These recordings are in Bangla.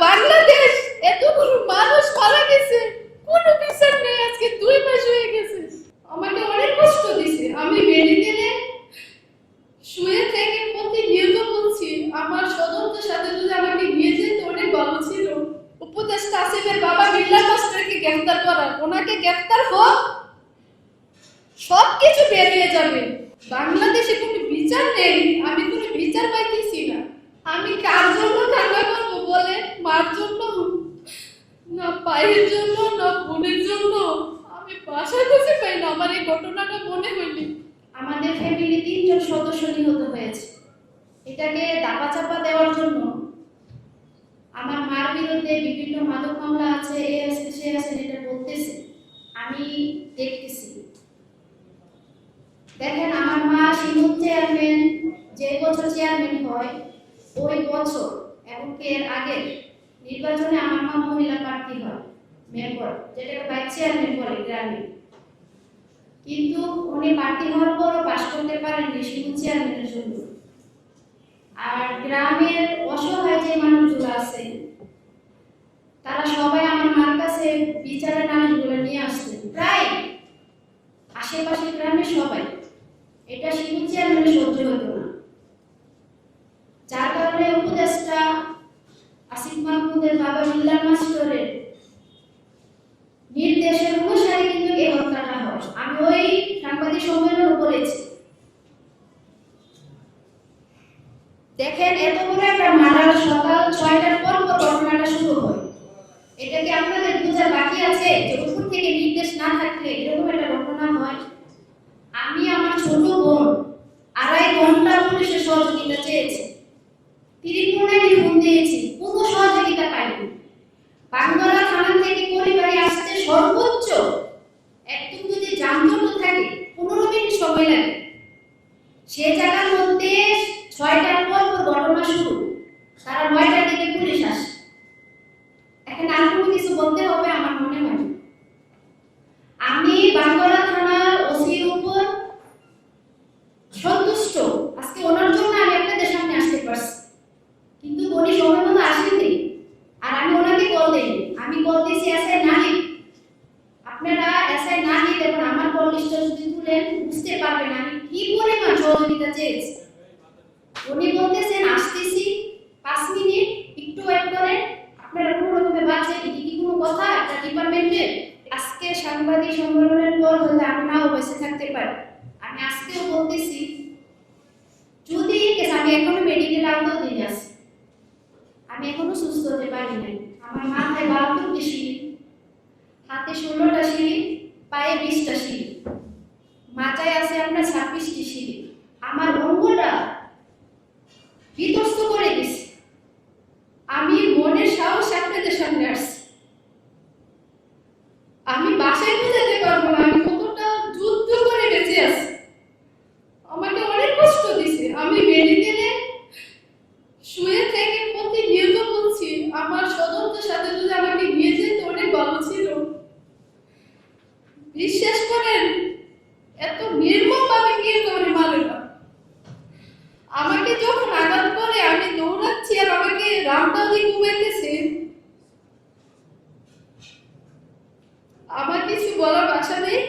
বাংলাদেশ এতগুলো মানুষ মারা গেছে, কোনো বিচার নেই। আজকে 2 মাস হয়ে গেছে। আমাকে অনেক কষ্ট দিছে। আমি মেডিকেলে শুয়ে থেকে প্রতিনিয়ত বলছি আমার স্বজনদের সাথে যদি আমাকে নিয়ে যেত অনেক ভালো ছিল। উপদেষ্টা আসিফের বাবা বিল্লাল মাস্টারকে গ্রেফতার করার, ওনাকে গ্রেফতার হোক, সবকিছু বেরিয়ে যাবে। বাংলাদেশে কোনো বিচার নেই, আমি কোনো বিচার পাইতেছি না। আমি কার জন্য কান্না করবো বলে? মার জন্য না, পায়ের জন্য না, বোনের জন্য? আমি বাসা খুঁজে পাই না। আমার এই ঘটনাটা মনে হইলে আমাদের ফ্যামিলি 3 জন সদস্য নিহত হয়েছে। এটাকে দাপাচাপা দেওয়ার জন্য আমার মার বিরুদ্ধে বিভিন্ন মাদক মামলা আছে, এ আছে সে আছে, এটা বলতেছে। আমি দেখতেছি। দেখেন, আমার মা সিমুন চেয়ারম্যান যে বছর চেয়ারম্যান হয় ওই বছর এবং এর আগের নির্বাচনে আমার মা মহিলা প্রার্থী হয় মেম্বার, যেটাকে ভাইস চেয়ারম্যান বলে গ্রামে। কিন্তু উনি প্রার্থী হওয়ার পরও পাশ করতে পারেননি সিমুন চেয়ারম্যানের জন্য। আর গ্রামের অসহায় যে মানুষগুলো আছে তারা সবাই আমার মার কাছে বিচারের নালিশগুলো নিয়ে আসতেন, প্রায় আশেপাশে গ্রামের সবাই। এটা সিমুন চেয়ারম্যানের সহ্য হতো না, যার কারণে উপদেষ্টা আসিফ মাহমুদের বাবা বিল্লাল মাস্টারের নির্দেশের অনুসারে কিন্তু এই হত্যাটা হয়। আমি ওই সাংবাদিক সম্মেলনে বলেছি, দেখেন এত বড় একটা মার্ডার সকাল 6টার পর ঘটনাটা শুরু হয়। এটা কি আপনাদের বোঝা বাকি আছে যে উপর থেকে নির্দেশ না থাকলে এরকম একটা ঘটনা হয়? আমি আমার ছোট বোন 2.5 ঘন্টা পুলিশের সহযোগিতা চেয়েছি, ত্রিপুরায় ফোন দিয়েছি, কোনো সহযোগিতা পাইনি। বাংলা থানা থেকে পরিবারে আসতে সর্বোচ্চ একটু যদি যানজট থাকে 15 মিনিট সময় লাগে। সে জায়গার মধ্যে 6টার পর ঘটনা শুরু, তারা 9টার দিকে পুলিশ আসে। এখন আর কোনো কিছু বলতে হবে আমার মনে হয় না। আমি বাংলা থানার ওসির উপর সন্তুষ্ট। আজকে ওনার জন্য আমি আপনাদের সামনে আসতে পারছি, কিন্তু উনি সময় মতো আসেননি। আর আমি ওনাকে কল দিইনি, আমি কল দিয়েছি এসআই নাহিদ। আপনারা এসআই নাহিদ এবং আমার কল লিস্টটা যদি তুলেন বুঝতে পারবেন আমি কি পরিমাণ সহযোগিতা চেয়েছি। উনি বলতেছেন আসতেছি, 5 মিনিট একটু ওয়েট করেন, আপনারা কোনো রকমে বাঁচেন। এটি কি কোনো কথা একটা ডিপার্টমেন্টে? আজকে সাংবাদিক সম্মেলনের পর হয়তো আমি নাও বেঁচে থাকতে পারি। আমি আজকেও বলতেছি, যদি আমি এখনো মেডিকেল আওতাধীন আছি, আমি এখনো সুস্থ হতে পারি নাই। আমার মাথায় 72টি সিঁড়ি, হাতে 16টা সিঁড়ি, পায়ে 20টা সিঁড়ি, মাথায় আছে আপনার 26টি সিঁড়ি। আমার অঙ্গটা বিধ্বস্ত করে দিছে। আমি মনের সাহস আপনাদের সামনে আসছি। আমি বাসায় বোঝাতে পারবো না আমি কতটা যুদ্ধ করে বেঁচে আছি। আমাকে অনেক কষ্ট দিছে। আমি মেডিকেলে শুয়ে থেকে প্রতিনিয়ত বলছি আমার স্বজনদের সাথে যদি আমাকে নিয়ে যেত অনেক ভালো ছিল। বিশ্বাস করেন, এত নির্মম ভাবে নিয়ে করে মারে না। আমাকে যখন আঘাত করে আমি দৌড়াচ্ছি আর আমাকে রামদালি ঘুমাইতেছে, আমার কিছু বলার ভাষা নেই।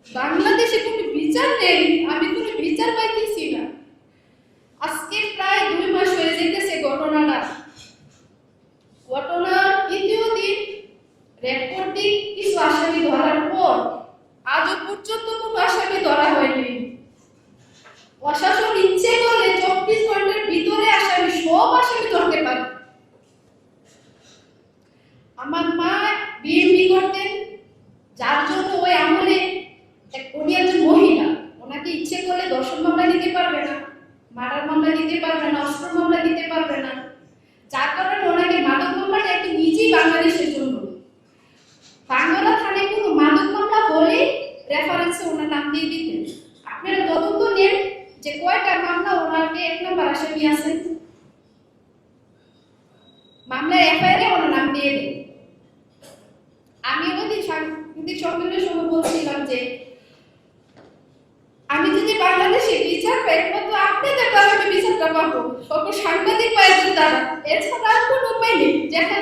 বাংলাদেশে কোনো বিচার নেই, আমি কোনো বিচার পাইতেছি না। আজকে প্রায় 2 মাস হয়ে যেতেছে ঘটনার তৃতীয় দিন রেকর্ড দিন কিছু আসামি ধরার পর আজও পর্যন্ত কোনো আসামি ধরা হয়নি। প্রশাসন ইচ্ছে করলে 24 ঘন্টার ভিতরে আসামি সব আসামি ধরতে পারে। আমার মা বিএমপি করতেন, যার জন্য ওই আমলে উনি একজন মহিলা, ওনাকে ইচ্ছে করলে ধর্ষণ মামলা নিতে পারবে না, মার্ডার মামলা নিতে পারবে না, অস্ত্র মামলা নিতে পারবে না। যার কারণে ওনাকে মাদক মামলাটা একটু নিজেই বাংলাদেশের জন্য বাংলা থানায় কোনো মাদক মামলা হলে রেফারেন্সে ওনার নাম দিয়ে দিতেন। আপনারা তদন্ত নেন যে কয়টা মামলা ওনাকে 1 নম্বর আসামি আছেন, মামলার এফআইআর এ ওনার নাম দিয়ে দেন। আমি ওই সাংবাদিক সম্মেলনের সময় বলছিলাম যে আমি যদি বাংলাদেশে বিচার পাই তো আপনাদের দ্বারা আমি বিচারটা পাবো, সকল সাংবাদিক পাইদের দ্বারা, এছাড়া আর কোনো উপায় নেই। যেখানে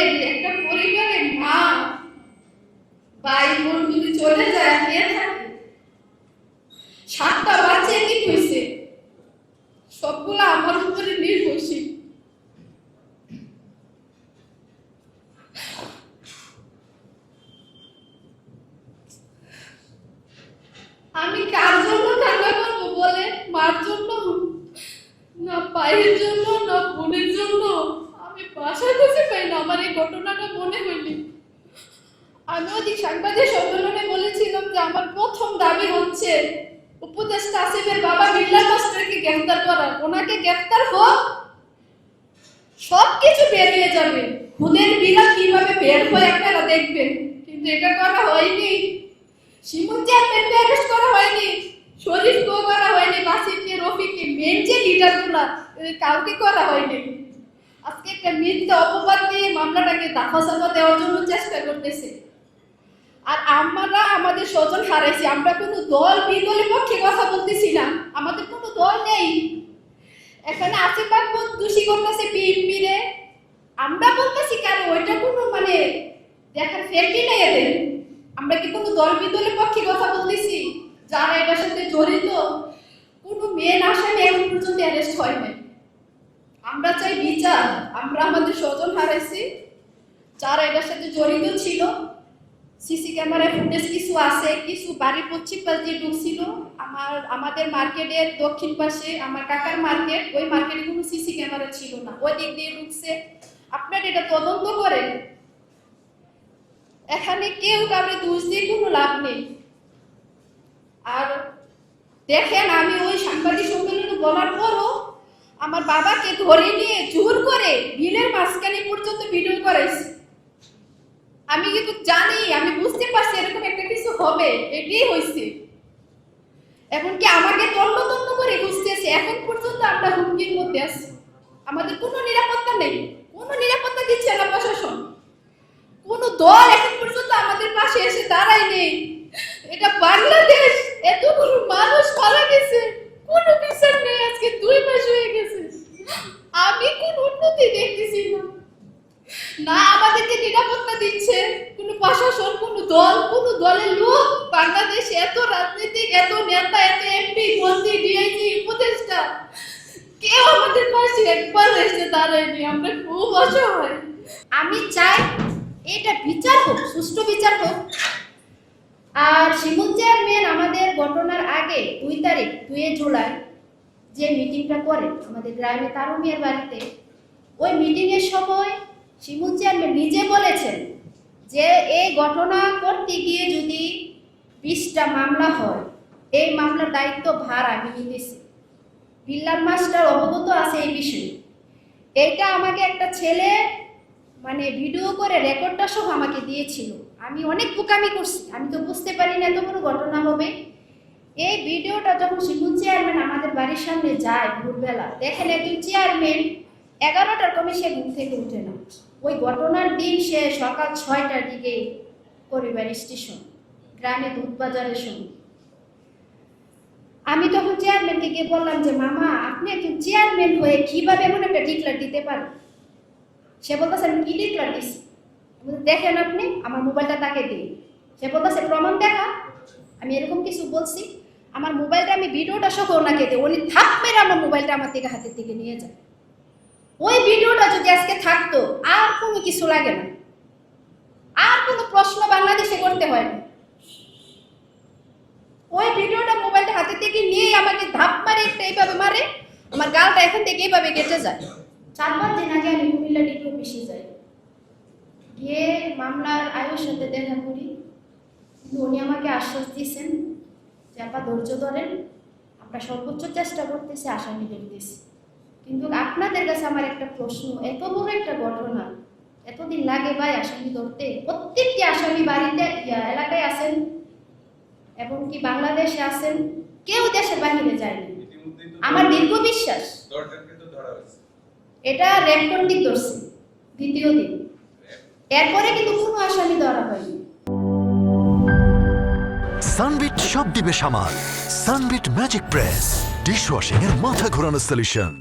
বাইরে একটা পরিবারে মা ভাই বোন যদি চলে যায় আর কে থাকে? 7টা বাচ্চা কি হয়েছে, সবগুলো আমার উপরে নির্ভরশীল। আমি কার জন্য কান্না করবো বলে? মার জন্য না, পায়ের জন্য না, বোনের জন্য? আমি বাসা খুঁজে পাই না আমার এই ঘটনাটা মনে হইলে। আমি ওই সাংবাদিক সম্মেলনে বলেছিলাম যে আমার প্রথম দাবি হচ্ছে উপদেষ্টা আসিফের বাবা বিল্লাল মাস্টারকে গ্রেফতার করা। ওনাকে গ্রেফতার হোক, সবকিছু বেরিয়ে যাবে। খুনের বিড়াল কিভাবে বের হয় আপনারা দেখবেন, কিন্তু এটা করা হয়নি। শিমুল চেয়ারম্যানকে অ্যারেস্ট করা হয়নি, শরীফকে করা হয়নি, বাসিরকে, রফিককে, মেন যে লিডারগুলা কাউকে করা হয়নি। আজকে একটা মিথ্যা অপবাদ দিয়ে মামলাটাকে দাফাসাফা দেওয়ার জন্য চেষ্টা করতেছে। আর আমরা আমাদের স্বজন হারাইছি। আমরা কোনো দল বিদলের পক্ষে কথা বলতেছি না, আমাদের কোনো দল নেই এখানে। আসিফ আকবর দোষী করতেছে বিএনপি রে, আমরা বলতেছি কারণ ওইটা কোনো মানে দেখার ফেরকি নেই এদের। আমরা কি কোনো দল বিদলের পক্ষে কথা বলতেছি? যারা এটার সাথে জড়িত কোনো মেন আসামি এখন পর্যন্ত অ্যারেস্ট হয় নাই। আমরা চাই বিচার। আমরা আমাদের স্বজন হারাইছি যারা এটার সাথে জড়িত ছিল। সিসি ক্যামেরায় ফুটেজ কিছু আছে, কিছু বাড়ির পশ্চিম পাশ দিয়ে ঢুকছিল। আমাদের মার্কেটের দক্ষিণ পাশে আমার কাকার মার্কেট, ওই মার্কেটে কোনো সিসি ক্যামেরা ছিল না, ওই দিক দিয়ে ঢুকছে। আপনার এটা তদন্ত করেন। এখানে কেউ কাউকে দোষ দিয়ে কোনো লাভ নেই। আর দেখেন, আমি ওই সাংবাদিক সম্মেলনে বলার পরও আমার বাবাকে ধরে নিয়ে জোর করে বিলের মাঝখানে পর্যন্ত ভিডিও করাইছে। আমি কিন্তু জানি, আমি বুঝতে পারছি এরকম একটা কিছু হবে, এটাই হয়েছে। এমনকি আমাকে তন্ন তন্ন করে খুঁজতেছে। এখন পর্যন্ত আমরা হুমকির মধ্যে আছি, আমাদের কোনো নিরাপত্তা নেই, কোনো নিরাপত্তা দিচ্ছে না প্রশাসন। কোনো দল এখন পর্যন্ত আমাদের পাশে এসে দাঁড়ায় নেই। এটা বাংলাদেশ, এতগুলো মানুষ মারা গেছে, কোনো বিচার নেই। আজকে 2 মাস হয়ে গেছে, আমি কোনো উন্নতি দেখতেছি না। না আমাদেরকে নিরাপত্তা দিচ্ছে কোনো প্রশাসন, কোনো দল, কোনো দলের লোক। বাংলাদেশে এত রাজনীতিক, এত নেতা, এত এমপি, মন্ত্রী, ডিআইজি, উপদেষ্টা, কেউ আমাদের পাশে একবার এসে দাঁড়ায়নি। আমরা খুব অসহায়। আমি চাই এটা বিচার হোক, সুষ্ঠু বিচার হোক। আর শিমুল চেয়ারম্যান আমাদের ঘটনার আগে 2 তারিখ 2 জুলাই যে মিটিংটা করে আমাদের গ্রামে তারুমিয়ার বাড়িতে, ওই মিটিংয়ের সময় শিমুল চেয়ারম্যান নিজে বলেছেন যে এই ঘটনা করতে গিয়ে যদি 20টা মামলা হয়, এই মামলার দায়িত্ব ভার আমি নিতেছি। বিল্লাল মাস্টার অবগত আছে এই বিষয়ে। এইটা আমাকে একটা ছেলে মানে ভিডিও করে রেকর্ডটা সহ আমাকে দিয়েছিল। আমি অনেক বোকামি করছি, আমি তো বুঝতে পারি না এত বড় ঘটনা হবে। এই ভিডিওটা যখন শিমুল চেয়ারম্যান আমাদের বাড়ির সামনে যায় ভোরবেলা, দেখেন একজন চেয়ারম্যান 11টার কমে সে ঘুম থেকে উঠে না। ওই ঘটনার দিন সে সকাল 6টার দিকে পরিবার স্টেশন গ্রামে দুধ বাজারের সময়। আমি তখন চেয়ারম্যানকে গিয়ে বললাম যে মামা, আপনি একজন চেয়ারম্যান হয়ে কিভাবে এমন একটা ডিক্লার দিতে পারেন? সে বলতেছে আমি কি ডিক্লার দিছি? দেখেন আপনি আমার মোবাইলটা তাকে দিই। সে বলতেছে প্রমাণ দেখা। আমি এরকম কিছু বলছি? আমার মোবাইলটা আমি ভিডিওটা সহ ওনাকে দিই, উনি থাপ মেরে আমার মোবাইলটা আমার থেকে হাতের দিকে নিয়ে যায়। ওই ভিডিওটা যদি আজকে থাকতো আর কোনো কিছু লাগে না, আর কোনো প্রশ্ন বাংলাদেশে করতে হয় না। ওই ভিডিওটা মোবাইলটা হাতের থেকে নিয়ে আমাকে ধাপ মারে, একটা এইভাবে মারে, আমার গালটা এখান থেকে এইভাবে কেটে যায়। 4-5 দিন আগে আমি কুমিল্লা ডিপি অফিসে যাই, গিয়ে মামলার আয়ুর সাথে দেখা করি। কিন্তু উনি আমাকে আশ্বাস দিয়েছেন যে আপা ধৈর্য ধরেন, আমরা সর্বোচ্চ চেষ্টা করতেছি, আসামি দেখতেছি। কিন্তু আপনাদের কাছে আমার একটা প্রশ্ন, এত বড় একটা ঘটনা এতদিন লাগে ভাই আসামি ধরতে? প্রত্যেকটি আসামি বাড়িতে এলাকায় আছেন এবং কি বাংলাদেশে আছেন, কেউ দেশের বাহিরে যায়নি। আমার দীর্ঘ বিশ্বাস এটা র্যাব কর্তৃক ধরছে 2য় দিন, এরপরে কিন্তু কোনো আসামি ধরা হয়নি। সানবিট সব দিবে সামাল। সানবিট ম্যাজিক প্রেস ডিশওয়াশিং এর মাথা ঘোরানো সলিউশন।